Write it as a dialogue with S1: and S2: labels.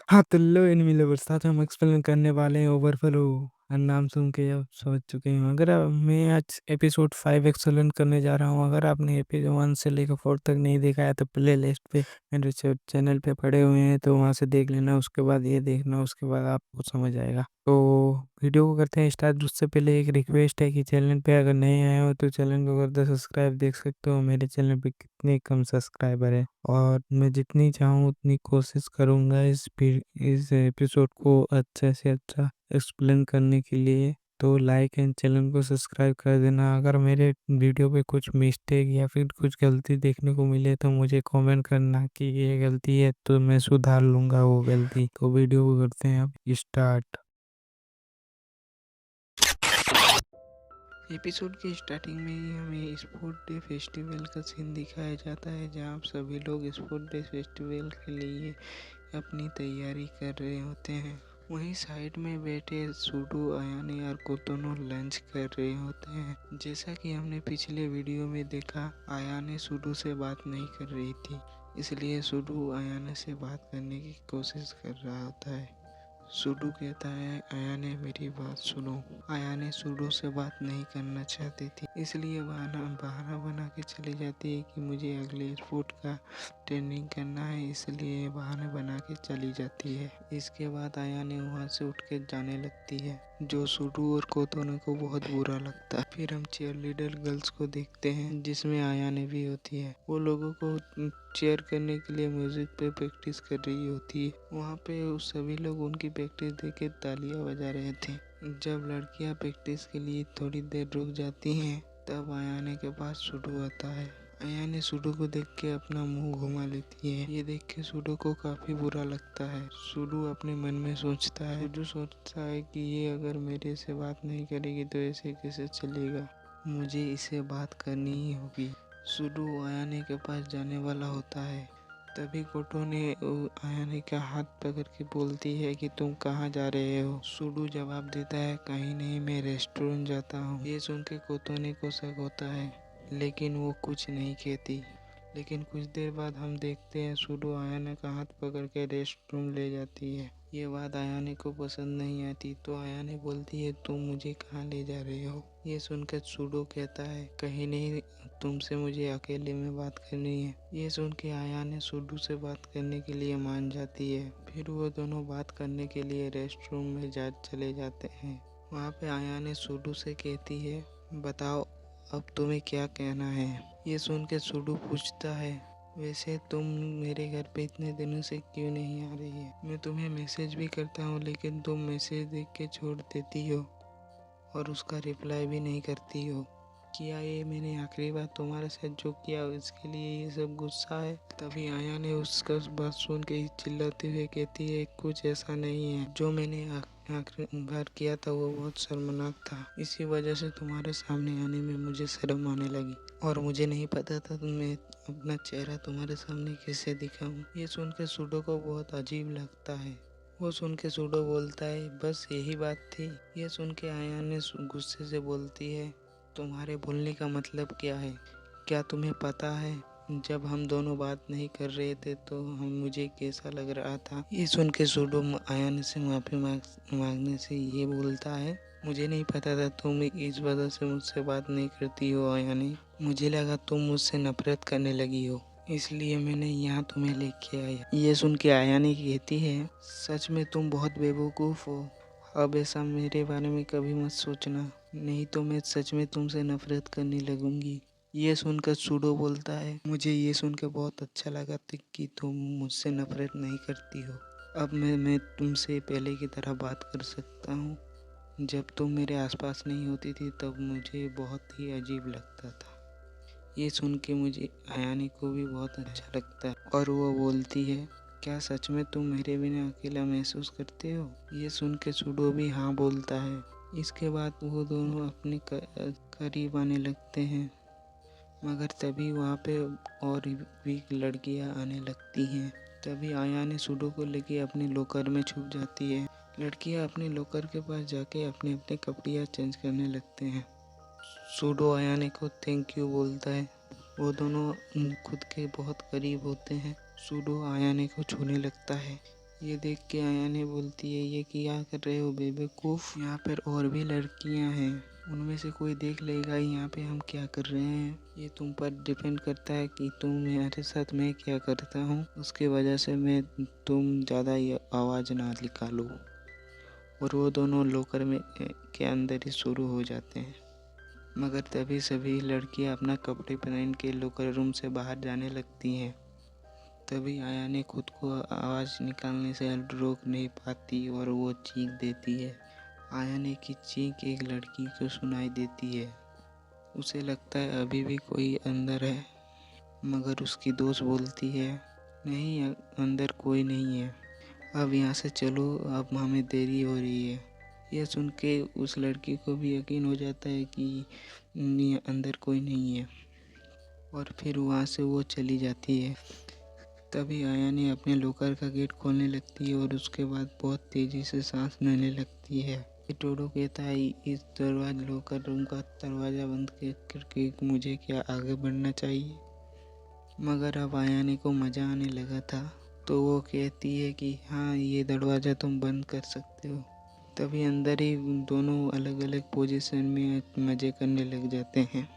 S1: हाँ, तो लो enemy lovers, आज हम एक्सप्लेन करने वाले हैं ओवरफ्लो। नाम सुन के आप समझ चुके हैं। अगर मैं आज एपिसोड 5 एक्सप्लेन करने जा रहा हूँ। अगर आपने एपिसोड 1 से लेकर 4 तक नहीं देखा है तो प्ले लिस्ट पे मेरे चैनल पे पड़े हुए हैं, तो वहाँ से देख लेना। उसके बाद ये देखना, उसके बाद आपको समझ आएगा। तो वीडियो को करते हैं स्टार्ट। उससे पहले एक रिक्वेस्ट है कि चैनल पे अगर नए आए हो तो चैनल को कर दो सब्सक्राइब। देख सकते हो मेरे चैनल पे कितने कम सब्सक्राइबर है, और मैं जितनी चाहूँ उतनी कोशिश करूँगा इस एपिसोड को अच्छे से अच्छा एक्सप्लेन करने के लिए। तो लाइक एंड चैनल को सब्सक्राइब कर देना। अगर मेरे वीडियो पे कुछ मिस्टेक या फिर कुछ गलती देखने को मिले तो मुझे कमेंट करना कि ये गलती है, तो मैं सुधार लूँगा वो गलती। तो वीडियो को करते हैं अब स्टार्ट। एपिसोड के स्टार्टिंग में ही हमें स्पोर्ट डे फेस्टिवल का सीन दिखाया जाता है, जहाँ सभी लोग स्पोर्ट डे फेस्टिवल के लिए अपनी तैयारी कर रहे होते हैं। वहीं साइड में बैठे सूडो, अयाने और कोतोनो लंच कर रहे होते हैं। जैसा कि हमने पिछले वीडियो में देखा, अयाने सूडो से बात नहीं कर रही थी, इसलिए सूडो अयाने से बात करने की कोशिश कर रहा होता है। सूडो कहता है, अयाने मेरी बात सुनो। अयाने सूडो से बात नहीं करना चाहती थी, इसलिए बहाना बना के चली जाती है कि मुझे अगले स्पोर्ट का ट्रेनिंग करना है, इसलिए बहाने बना के चली जाती है। इसके बाद अयाने वहाँ से उठ के जाने लगती है, जो सूडो और कोतोनो को बहुत बुरा लगता है। फिर हम चीयर लीडर गर्ल्स को देखते हैं, जिसमें अयाने भी होती है। वो लोगों को चेयर करने के लिए म्यूजिक पे प्रैक्टिस कर रही होती है। वहाँ पे सभी लोग उनकी प्रैक्टिस देख के तालियां बजा रहे थे। जब लड़कियां प्रैक्टिस के लिए थोड़ी देर रुक जाती हैं, तब अयाने के पास सूडो आता है। अयाने सूडो को देख के अपना मुंह घुमा लेती है। ये देख के सूडो को काफी बुरा लगता है। सूडो अपने मन में सोचता है कि ये अगर मेरे से बात नहीं करेगी तो ऐसे कैसे चलेगा, मुझे इसे बात करनी ही होगी। सूडो अयाने के पास जाने वाला होता है, तभी कोटो ने अयाने का हाथ पकड़ के बोलती है कि तुम कहाँ जा रहे हो। सूडो जवाब देता है, कहीं नहीं, मैं रेस्टोरेंट जाता हूँ। ये सुन के कोतोने को शक होता है, लेकिन वो कुछ नहीं कहती। लेकिन कुछ देर बाद हम देखते हैं सूडो अयाने का हाथ पकड़ के रेस्टरूम ले जाती है। ये बात अयाने को पसंद नहीं आती, तो अयाने बोलती है, तुम मुझे कहाँ ले जा रहे हो। ये सुनकर सूडो कहता है, कहीं नहीं, तुमसे मुझे अकेले में बात करनी है। ये सुन के अयाने सूडो से बात करने के लिए मान जाती है। फिर वो दोनों बात करने के लिए रेस्टरूम में चले जाते हैं। वहाँ पे अयाने सूडो से कहती है, बताओ अब तुम्हें क्या कहना है। ये सुन के सूडो पूछता है, वैसे तुम मेरे घर पे इतने दिनों से क्यों नहीं आ रही है। मैं तुम्हें मैसेज भी करता हूँ, लेकिन तुम मैसेज देख के छोड़ देती हो और उसका रिप्लाई भी नहीं करती हो। क्या ये मैंने आखिरी बार तुम्हारे साथ जो किया इसके लिए ये सब गुस्सा है। तभी आया ने उसका बात सुन के चिल्लाते हुए कहती है, कुछ ऐसा नहीं है, जो मैंने आखिरी बार किया था वो बहुत शर्मनाक था। इसी वजह से तुम्हारे सामने आने में मुझे शर्म आने लगी, और मुझे नहीं पता था मैं अपना चेहरा तुम्हारे सामने कैसे दिखाऊं। ये सुनकर सूडो को बहुत अजीब लगता है। वो सुन के सूडो बोलता है, बस यही बात थी। ये सुन के आया ने गुस्से से बोलती है, तुम्हारे बोलने का मतलब क्या है। क्या तुम्हें पता है जब हम दोनों बात नहीं कर रहे थे तो मुझे कैसा लग रहा था। ये सुन के सूडो आयान से माफी मांगने से ये बोलता है, मुझे नहीं पता था तुम इस वजह से मुझसे बात नहीं करती हो आयाने। मुझे लगा तुम मुझसे नफरत करने लगी हो, इसलिए मैंने यहाँ तुम्हें लेके आया। ये सुन के आयाने कहती है, सच में तुम बहुत बेवकूफ़ हो। अब ऐसा मेरे बारे में कभी मत सोचना, नहीं तो मैं सच में तुमसे नफरत करने लगूंगी। ये सुनकर सूडो बोलता है, मुझे ये सुनकर बहुत अच्छा लगा कि तुम मुझसे नफरत नहीं करती हो। अब मैं तुमसे पहले की तरह बात कर सकता हूँ। जब तुम मेरे आसपास नहीं होती थी तब मुझे बहुत ही अजीब लगता था। ये सुन के मुझे अयाने को भी बहुत अच्छा लगता है, और वो बोलती है, क्या सच में तुम मेरे बिना अकेला महसूस करते हो। ये सुन के सूडो भी हाँ बोलता है। इसके बाद वो दोनों अपने करीब आने लगते हैं, मगर तभी वहाँ पे और भी लड़कियाँ आने लगती हैं। तभी अयाने सूडो को लेके अपने लॉकर में छुप जाती है। लड़कियाँ अपने लॉकर के पास जाके अपने अपने कपड़ियाँ चेंज करने लगते हैं। सूडो अयाने को थैंक यू बोलता है। वो दोनों खुद के बहुत करीब होते हैं। सूडो अयाने को छूने लगता है। ये देख के आयाने बोलती है, ये क्या कर रहे हो बेवकूफ़, यहाँ पर और भी लड़कियाँ हैं, उनमें से कोई देख लेगा यहाँ पे हम क्या कर रहे हैं। ये तुम पर डिपेंड करता है कि तुम मेरे साथ मैं क्या करता हूँ, उसके वजह से तुम ज़्यादा ये आवाज़ ना निकालो। और वो दोनों लॉकर में के अंदर ही शुरू हो जाते हैं। मगर तभी सभी लड़कियां अपना कपड़े पहन के लॉकर रूम से बाहर जाने लगती हैं। तभी आया ने खुद को आवाज़ निकालने से रोक नहीं पाती और वो चीख देती है। आयाने की चीख एक लड़की को सुनाई देती है। उसे लगता है अभी भी कोई अंदर है, मगर उसकी दोस्त बोलती है, नहीं अंदर कोई नहीं है, अब यहाँ से चलो, अब हमें देरी हो रही है। यह सुन के उस लड़की को भी यकीन हो जाता है कि अंदर कोई नहीं है और फिर वहाँ से वो चली जाती है। तभी आयाने अपने लॉकर का गेट खोलने लगती है और उसके बाद बहुत तेज़ी से सांस लेने लगती है। टोडो कहता है, इस लॉकर रूम का दरवाज़ा बंद करके मुझे क्या आगे बढ़ना चाहिए। मगर अब आयाने को मज़ा आने लगा था, तो वो कहती है कि हाँ, ये दरवाज़ा तुम बंद कर सकते हो। तभी अंदर ही दोनों अलग अलग पोजीशन में मज़े करने लग जाते हैं।